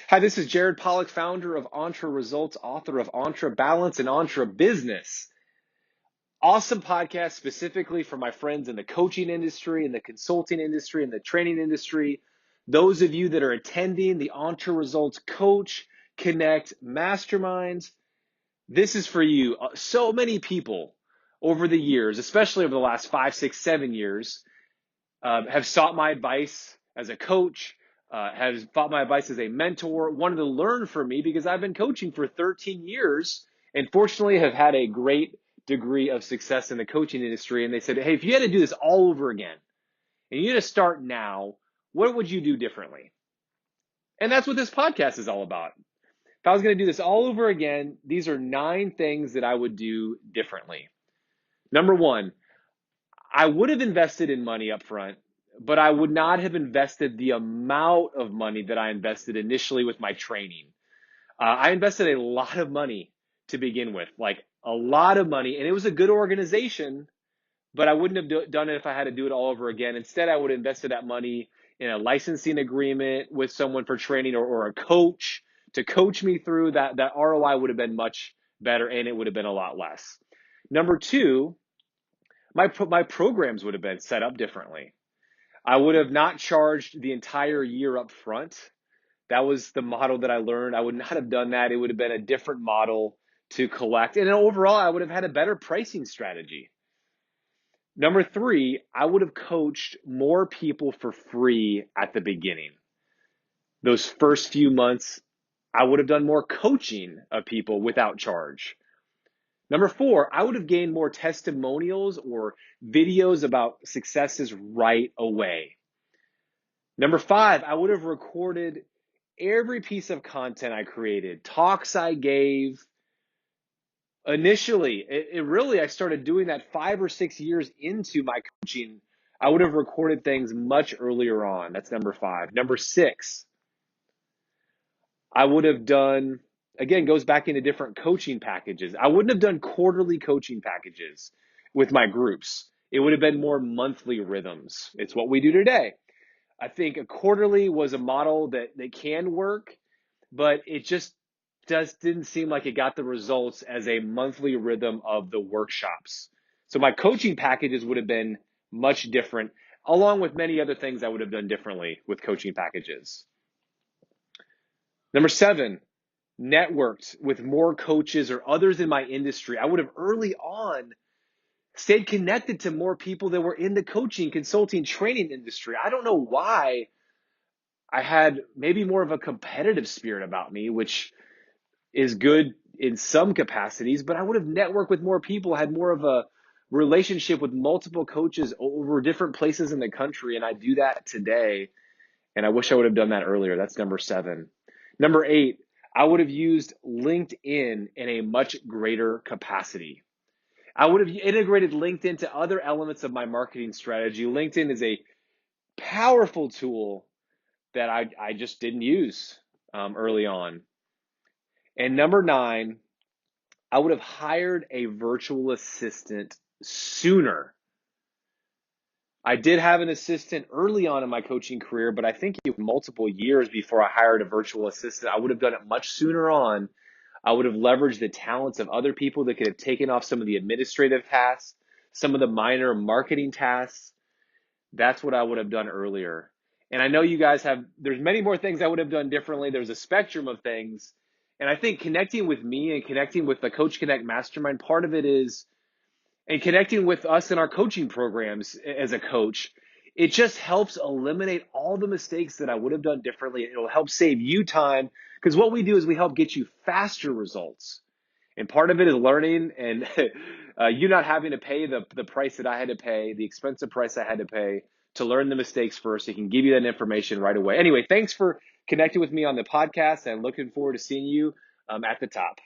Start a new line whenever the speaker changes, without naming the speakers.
Hi, this is Jared Polak, founder of Entre Results, author of Entre Balance and Entre Business. Awesome podcast specifically for my friends in the coaching industry, in the consulting industry, in the training industry. Those of you that are attending the Entre Results Coach, Connect Masterminds, this is for you. So many people over the years, especially over the last 5, 6, 7 years, have sought my advice as a coach, has sought my advice as a mentor, wanted to learn from me because I've been coaching for 13 years and fortunately have had a great degree of success in the coaching industry. And they said, hey, if you had to do this all over again and you had to start now, what would you do differently? And that's what this podcast is all about. If I was going to do this all over again, these are 9 things that I would do differently. Number 1, I would have invested in money up front, but I would not have invested the amount of money that I invested initially with my training. I invested a lot of money to begin with, like a lot of money, and it was a good organization, but I wouldn't have done it if I had to do it all over again. Instead, I would have invested that money in a licensing agreement with someone for training or a coach to coach me through that. That ROI would have been much better, and it would have been a lot less. Number 2, my programs would have been set up differently. I would have not charged the entire year up front. That was the model that I learned. I would not have done that. It would have been a different model to collect. And overall, I would have had a better pricing strategy. Number 3, I would have coached more people for free at the beginning. Those first few months, I would have done more coaching of people without charge. Number 4, I would have gained more testimonials or videos about successes right away. Number 5, I would have recorded every piece of content I created, talks I gave. Initially, I started doing that 5 or 6 years into my coaching. I would have recorded things much earlier on. That's number 5. Number 6, I would have done, again, goes back into different coaching packages. I wouldn't have done quarterly coaching packages with my groups. It would have been more monthly rhythms. It's what we do today. I think a quarterly was a model that can work, but it just didn't seem like it got the results as a monthly rhythm of the workshops. So my coaching packages would have been much different, along with many other things I would have done differently with coaching packages. Number 7, networked with more coaches or others in my industry. I would have early on stayed connected to more people that were in the coaching, consulting, training industry. I don't know why I had maybe more of a competitive spirit about me, which is good in some capacities, but I would have networked with more people, had more of a relationship with multiple coaches over different places in the country. And I do that today. And I wish I would have done that earlier. That's number 7. Number 8, I would have used LinkedIn in a much greater capacity. I would have integrated LinkedIn to other elements of my marketing strategy. LinkedIn is a powerful tool that I just didn't use early on. And number 9, I would have hired a virtual assistant sooner. I did have an assistant early on in my coaching career, but I think it was multiple years before I hired a virtual assistant. I would have done it much sooner on. I would have leveraged the talents of other people that could have taken off some of the administrative tasks, some of the minor marketing tasks. That's what I would have done earlier. And I know you guys there's many more things I would have done differently. There's a spectrum of things. And I think connecting with me and connecting with the Coach Connect Mastermind, part of it is, and connecting with us in our coaching programs as a coach, it just helps eliminate all the mistakes that I would have done differently. It'll help save you time, because what we do is we help get you faster results. And part of it is learning and you not having to pay the price that I had to pay, the expensive price I had to pay to learn the mistakes first. It can give you that information right away. Anyway, thanks for connecting with me on the podcast, and looking forward to seeing you at the top.